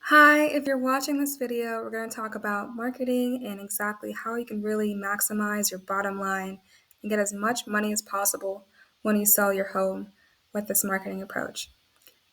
Hi, if you're watching this video, we're going to talk about marketing and exactly how you can really maximize your bottom line and get as much money as possible when you sell your home with this marketing approach.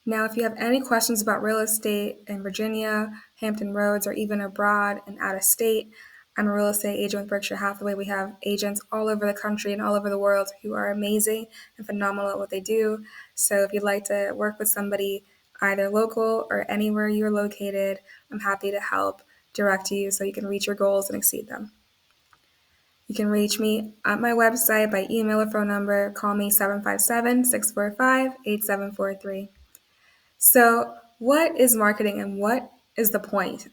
Now, if you have any questions about real estate in Virginia, Hampton Roads, or even abroad and out of state, I'm a real estate agent with Berkshire Hathaway. We have agents all over the country and all over the world who are amazing and phenomenal at what they do. So if you'd like to work with somebody either local or anywhere you're located, I'm happy to help direct you so you can reach your goals and exceed them. You can reach me at my website by email or phone number. Call me 757-645-8743. So, what is marketing and what is the point?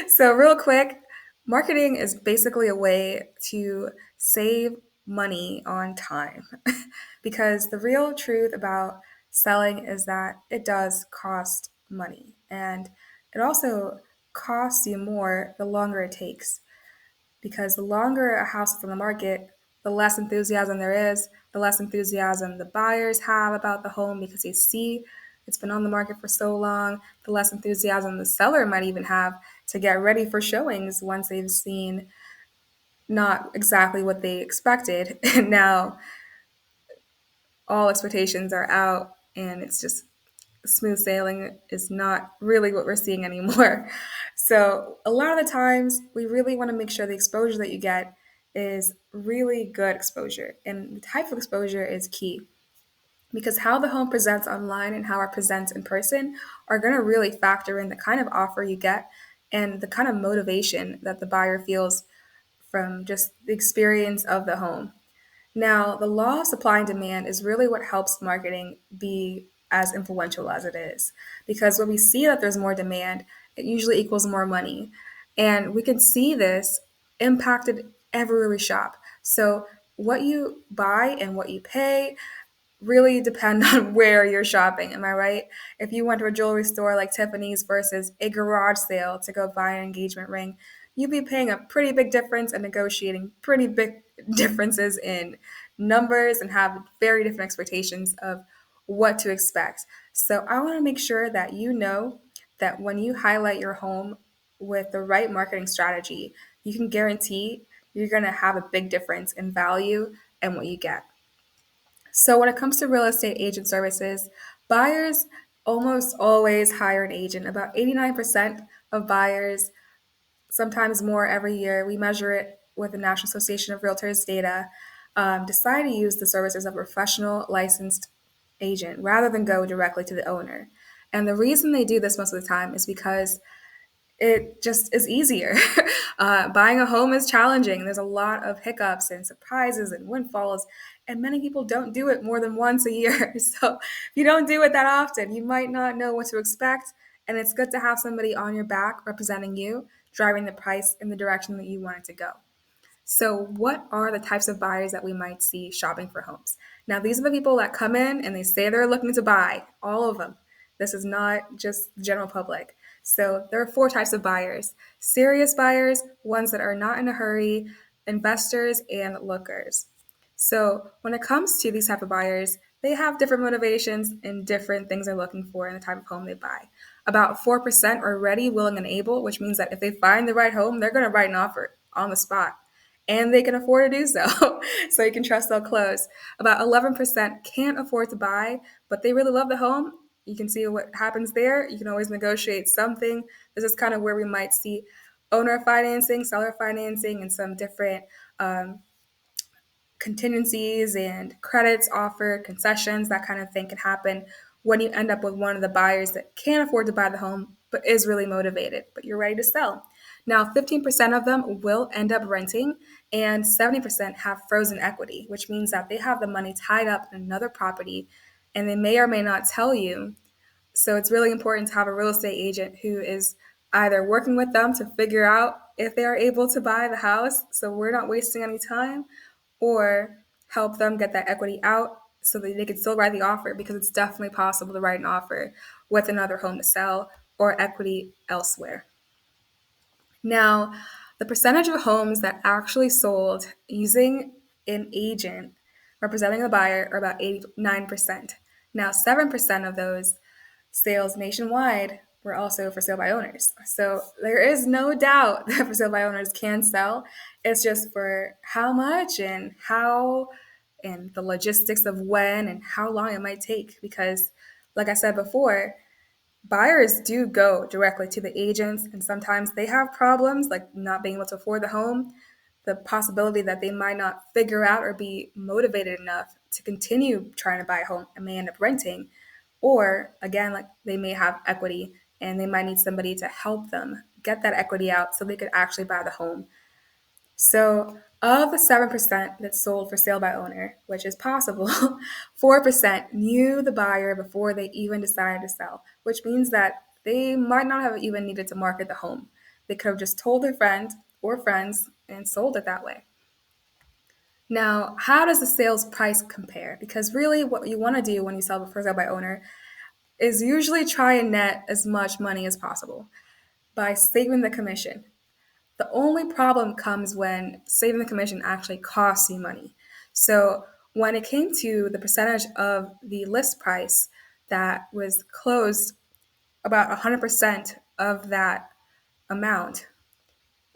So, real quick, marketing is basically a way to save money on time because the real truth about selling is that it does cost money and it also costs you more the longer it takes because the longer a house is on the market, the less enthusiasm there is, the less enthusiasm the buyers have about the home because they see it's been on the market for so long, the less enthusiasm the seller might even have to get ready for showings once they've seen not exactly what they expected. And now all expectations are out and it's just smooth sailing is not really what we're seeing anymore. So a lot of the times we really want to make sure the exposure that you get is really good exposure. And the type of exposure is key because how the home presents online and how it presents in person are going to really factor in the kind of offer you get and the kind of motivation that the buyer feels from just the experience of the home. Now, the law of supply and demand is really what helps marketing be as influential as it is. Because when we see that there's more demand, it usually equals more money. And we can see this impacted everywhere we shop. So, what you buy and what you pay really depend on where you're shopping. Am I right? If you went to a jewelry store like Tiffany's versus a garage sale to go buy an engagement ring, you'd be paying a pretty big difference and negotiating pretty big differences in numbers and have very different expectations of what to expect. So I want to make sure that you know that when you highlight your home with the right marketing strategy, you can guarantee you're going to have a big difference in value and what you get. So when it comes to real estate agent services, buyers almost always hire an agent. About 89% of buyers, sometimes more every year, we measure it with the National Association of Realtors data, decide to use the services of a professional licensed agent rather than go directly to the owner. And the reason they do this most of the time is because it just is easier. Buying a home is challenging. There's a lot of hiccups and surprises and windfalls, and many people don't do it more than once a year. So if you don't do it that often, you might not know what to expect, and it's good to have somebody on your back representing you, driving the price in the direction that you want it to go. So, what are the types of buyers that we might see shopping for homes? Now, these are the people that come in and they say they're looking to buy, all of them. This is not just the general public. So, there are four types of buyers: serious buyers, ones that are not in a hurry, investors, and lookers. So, when it comes to these type of buyers, they have different motivations and different things they're looking for in the type of home they buy. About 4% are ready, willing, and able, which means that if they find the right home, they're going to write an offer on the spot and they can afford to do so. So you can trust they'll close. About 11% can't afford to buy, but they really love the home. You can see what happens there. You can always negotiate something. This is kind of where we might see owner financing, seller financing, and some different contingencies and credits offered, concessions, that kind of thing can happen when you end up with one of the buyers that can't afford to buy the home but is really motivated, but you're ready to sell. Now, 15% of them will end up renting, and 70% have frozen equity, which means that they have the money tied up in another property and they may or may not tell you. So it's really important to have a real estate agent who is either working with them to figure out if they are able to buy the house so we're not wasting any time, or help them get that equity out so that they can still write the offer, because it's definitely possible to write an offer with another home to sell or equity elsewhere. Now, the percentage of homes that actually sold using an agent representing the buyer are about 89%. Now, 7% of those sales nationwide we're also for sale by owners. So there is no doubt that for sale by owners can sell. It's just for how much and how and the logistics of when and how long it might take. Because, like I said before, buyers do go directly to the agents, and sometimes they have problems like not being able to afford the home, the possibility that they might not figure out or be motivated enough to continue trying to buy a home and may end up renting. Or again, like they may have equity and they might need somebody to help them get that equity out so they could actually buy the home. So, of the 7% that's sold for sale by owner, which is possible, 4% knew the buyer before they even decided to sell, which means that they might not have even needed to market the home. They could have just told their friend or friends and sold it that way. Now, how does the sales price compare? Because really, what you want to do when you sell for sale by owner is usually try and net as much money as possible by saving the commission. The only problem comes when saving the commission actually costs you money. So when it came to the percentage of the list price that was closed, about 100% of that amount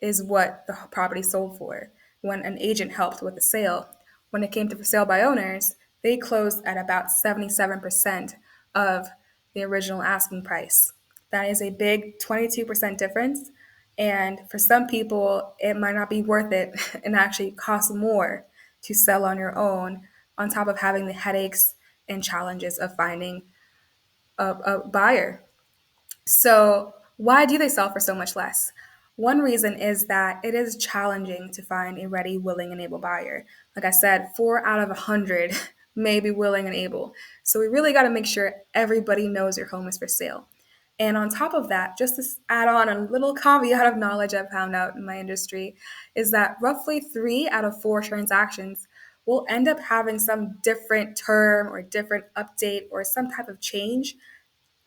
is what the property sold for when an agent helped with the sale. When it came to for sale by owners, they closed at about 77% of the original asking price. That is a big 22% difference. And for some people, it might not be worth it and actually cost more to sell on your own, on top of having the headaches and challenges of finding a buyer. So, why do they sell for so much less? One reason is that it is challenging to find a ready, willing, and able buyer. Like I said, 4 out of 100 may be willing and able. So, we really got to make sure everybody knows your home is for sale. And on top of that, just to add on a little caveat of knowledge I've found out in my industry, is that roughly 3 out of 4 transactions will end up having some different term or different update or some type of change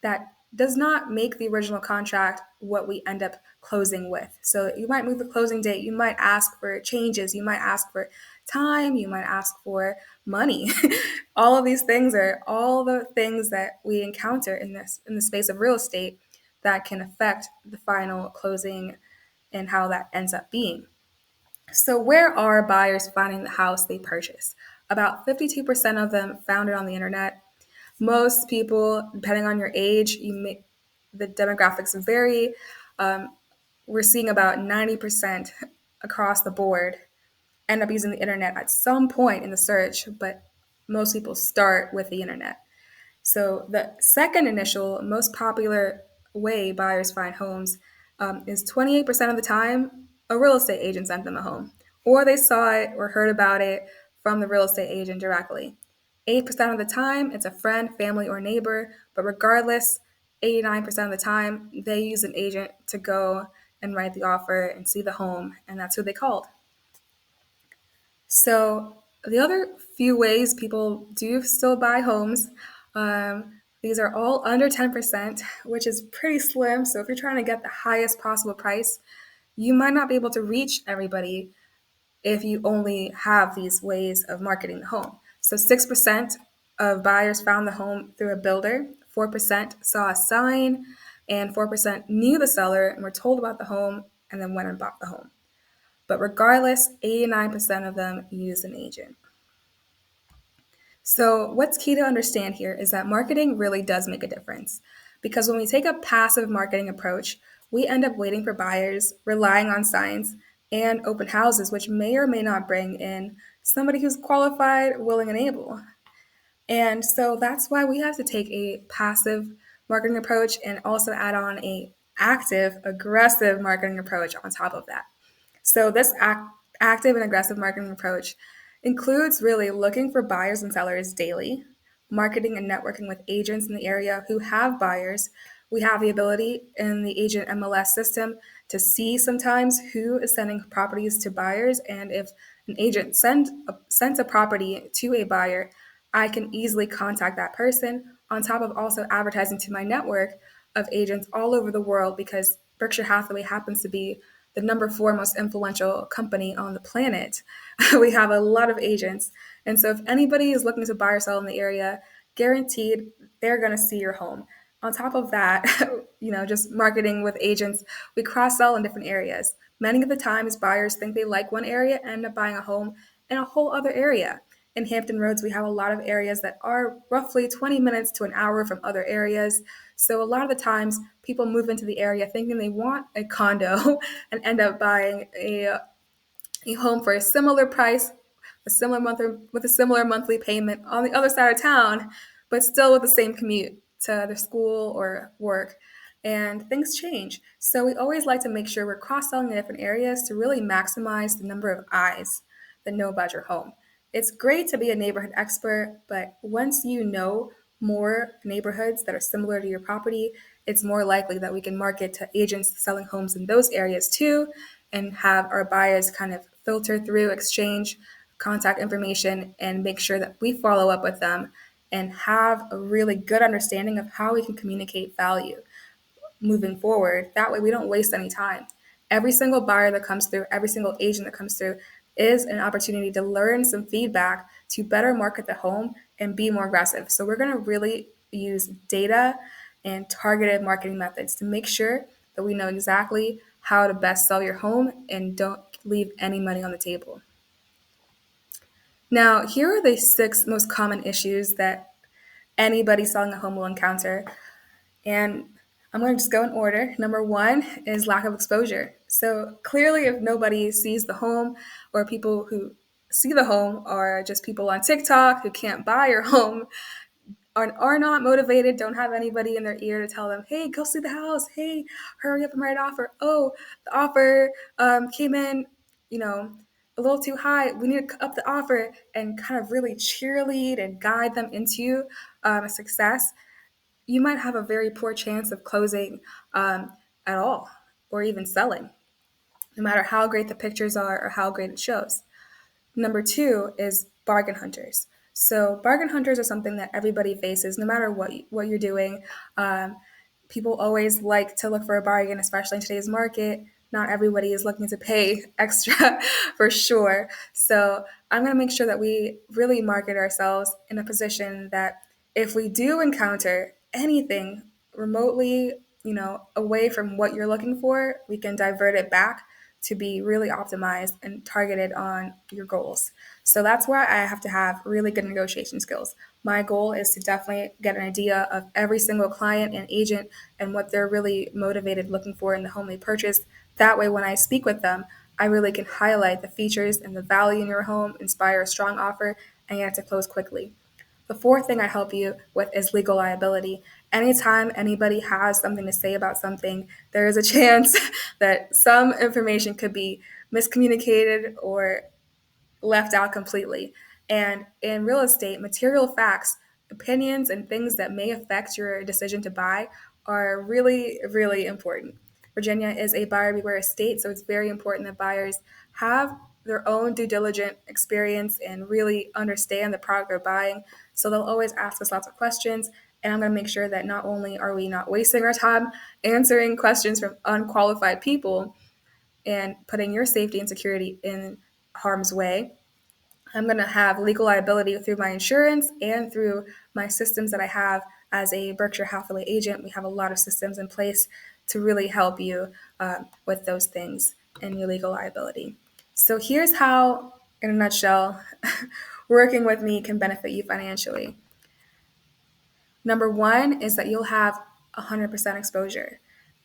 that does not make the original contract what we end up closing with. So you might move the closing date, you might ask for changes, you might ask for time, you might ask for money. All of these things are all the things that we encounter in the space of real estate that can affect the final closing and how that ends up being. So where are buyers finding the house they purchase? About 52% of them found it on the internet. Most people, depending on your age, the demographics vary. We're seeing about 90% across the board end up using the internet at some point in the search, but most people start with the internet. So the second initial most popular way buyers find homes is 28% of the time a real estate agent sent them a home, or they saw it or heard about it from the real estate agent directly. 8% of the time it's a friend, family, or neighbor, but regardless, 89% of the time they use an agent to go and write the offer and see the home, and that's who they called. So the other few ways people do still buy homes, these are all under 10%, which is pretty slim. So if you're trying to get the highest possible price, you might not be able to reach everybody if you only have these ways of marketing the home. So 6% of buyers found the home through a builder, 4% saw a sign, and 4% knew the seller and were told about the home and then went and bought the home. But regardless, 89% of them use an agent. So, what's key to understand here is that marketing really does make a difference. Because when we take a passive marketing approach, we end up waiting for buyers, relying on signs, and open houses, which may or may not bring in somebody who's qualified, willing, and able. And so that's why we have to take a passive marketing approach and also add on a active, aggressive marketing approach on top of that. So this active and aggressive marketing approach includes really looking for buyers and sellers daily, marketing and networking with agents in the area who have buyers. We have the ability in the agent MLS system to see sometimes who is sending properties to buyers, and if an agent sends a property to a buyer, I can easily contact that person on top of also advertising to my network of agents all over the world, because Berkshire Hathaway happens to be the number 4 most influential company on the planet. We have a lot of agents. And so if anybody is looking to buy or sell in the area, guaranteed they're going to see your home. On top of that, just marketing with agents, we cross sell in different areas. Many of the times, buyers think they like one area and end up buying a home in a whole other area. In Hampton Roads, we have a lot of areas that are roughly 20 minutes to an hour from other areas. So a lot of the times, people move into the area thinking they want a condo and end up buying a home for a similar price, with a similar monthly payment on the other side of town, but still with the same commute to their school or work. And things change. So we always like to make sure we're cross-selling in different areas to really maximize the number of eyes that know about your home. It's great to be a neighborhood expert, but once you know more neighborhoods that are similar to your property, it's more likely that we can market to agents selling homes in those areas too, and have our buyers kind of filter through, exchange contact information, and make sure that we follow up with them and have a really good understanding of how we can communicate value moving forward. That way we don't waste any time. Every single buyer that comes through, every single agent that comes through is an opportunity to learn some feedback to better market the home and be more aggressive. So we're going to really use data and targeted marketing methods to make sure that we know exactly how to best sell your home and don't leave any money on the table. Now, here are the 6 most common issues that anybody selling a home will encounter. And I'm going to just go in order. Number 1 is lack of exposure. So clearly, if nobody sees the home, or people who see the home are just people on TikTok who can't buy your home, are not motivated, don't have anybody in their ear to tell them, hey, go see the house. Hey, hurry up and write an offer. Oh, the offer came in, a little too high. We need to up the offer, and kind of really cheerlead and guide them into a success. You might have a very poor chance of closing at all, or even selling, no matter how great the pictures are or how great it shows. Number 2 is bargain hunters. So bargain hunters are something that everybody faces, no matter what you're doing. People always like to look for a bargain, especially in today's market. Not everybody is looking to pay extra for sure. So I'm going to make sure that we really market ourselves in a position that if we do encounter anything remotely, away from what you're looking for, we can divert it back to be really optimized and targeted on your goals. So that's why I have to have really good negotiation skills. My goal is to definitely get an idea of every single client and agent and what they're really motivated looking for in the home they purchased. That way, when I speak with them, I really can highlight the features and the value in your home, inspire a strong offer, and get it to close quickly. The 4th thing I help you with is legal liability. Anytime anybody has something to say about something, there is a chance that some information could be miscommunicated or left out completely. And in real estate, material facts, opinions, and things that may affect your decision to buy are really, really important. Virginia is a buyer beware state, so it's very important that buyers have their own due diligence experience and really understand the product they're buying. So they'll always ask us lots of questions. And I'm going to make sure that not only are we not wasting our time answering questions from unqualified people and putting your safety and security in harm's way, I'm going to have legal liability through my insurance and through my systems that I have as a Berkshire Hathaway agent. We have a lot of systems in place to really help you with those things and your legal liability. So here's how, in a nutshell, working with me can benefit you financially. Number 1 is that you'll have 100% exposure.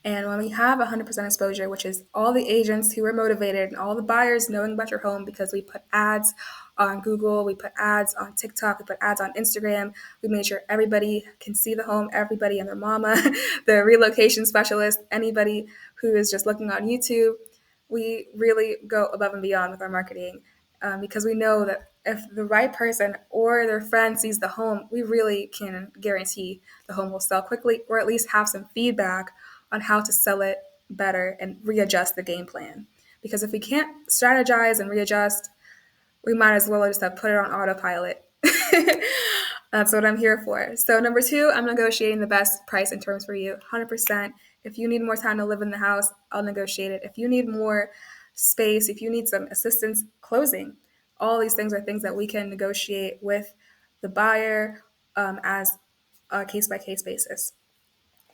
And when we have 100% exposure, which is all the agents who are motivated and all the buyers knowing about your home because we put ads on Google, we put ads on TikTok, we put ads on Instagram, we made sure everybody can see the home, everybody and their mama, the relocation specialist, anybody who is just looking on YouTube. We really go above and beyond with our marketing because we know that if the right person or their friend sees the home, we really can guarantee the home will sell quickly, or at least have some feedback on how to sell it better and readjust the game plan. Because if we can't strategize and readjust, we might as well just have put it on autopilot. That's what I'm here for. So number 2, I'm negotiating the best price and terms for you, 100%. If you need more time to live in the house, I'll negotiate it. If you need more space, if you need some assistance closing, all these things are things that we can negotiate with the buyer as a case-by-case basis.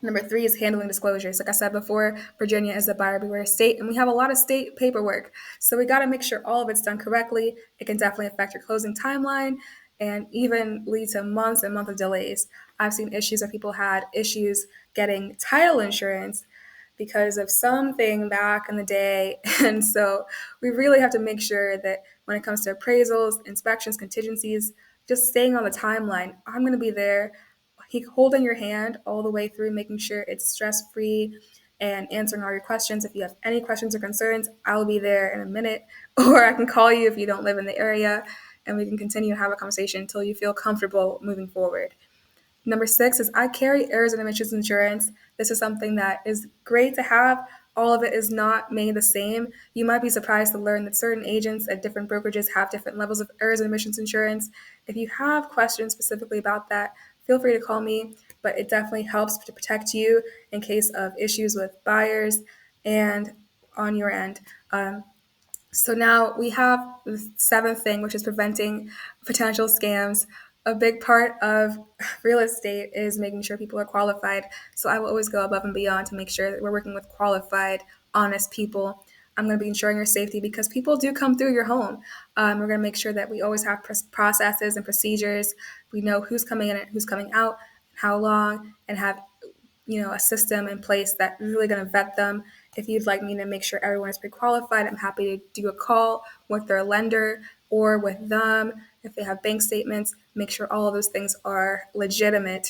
Number three is handling disclosures. Like I said before, Virginia is a buyer beware state, and we have a lot of state paperwork. So we got to make sure all of it's done correctly. It can definitely affect your closing timeline and even lead to months and months of delays. I've seen issues where people had issues getting title insurance because of something back in the day. And so we really have to make sure that when it comes to appraisals, inspections, contingencies, just staying on the timeline. I'm going to be there holding your hand all the way through, making sure it's stress free and answering all your questions. If you have any questions or concerns, I'll be there in a minute, or I can call you if you don't live in the area, and we can continue to have a conversation until you feel comfortable moving forward. Number six is I carry errors and omissions insurance. This is something that is great to have. All of it is not made the same. You might be surprised to learn that certain agents at different brokerages have different levels of errors and omissions insurance. If you have questions specifically about that, feel free to call me, but it definitely helps to protect you in case of issues with buyers and on your end. So now we have the seventh thing, which is preventing potential scams. A big part of real estate is making sure people are qualified. So I will always go above and beyond to make sure that we're working with qualified, honest people. I'm going to be ensuring your safety because people do come through your home. We're going to make sure that we always have processes and procedures. We know who's coming in and who's coming out, how long, and have a system in place that is really going to vet them. If you'd like me to make sure everyone is pre-qualified, I'm happy to do a call with their lender or with them. If they have bank statements, make sure all of those things are legitimate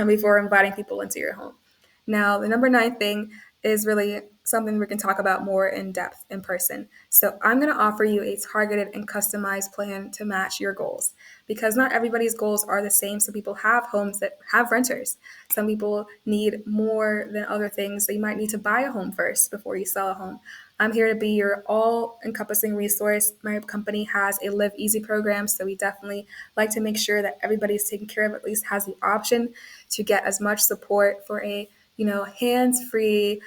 before inviting people into your home. Now, the number 9 thing is really something we can talk about more in depth in person. So I'm going to offer you a targeted and customized plan to match your goals because not everybody's goals are the same. Some people have homes that have renters. Some people need more than other things. So you might need to buy a home first before you sell a home. I'm here to be your all-encompassing resource. My company has a Live Easy program, so we definitely like to make sure that everybody's taken care of, at least has the option to get as much support for a hands-free,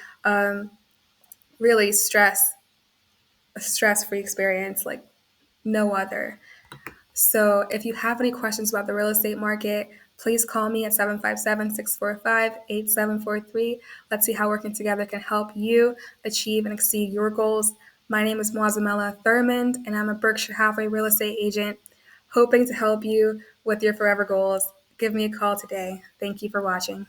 really stress-free experience like no other. So if you have any questions about the real estate market, please call me at 757-645-8743. Let's see how working together can help you achieve and exceed your goals. My name is Mwazomela Thurmond, and I'm a Berkshire Hathaway real estate agent, hoping to help you with your forever goals. Give me a call today. Thank you for watching.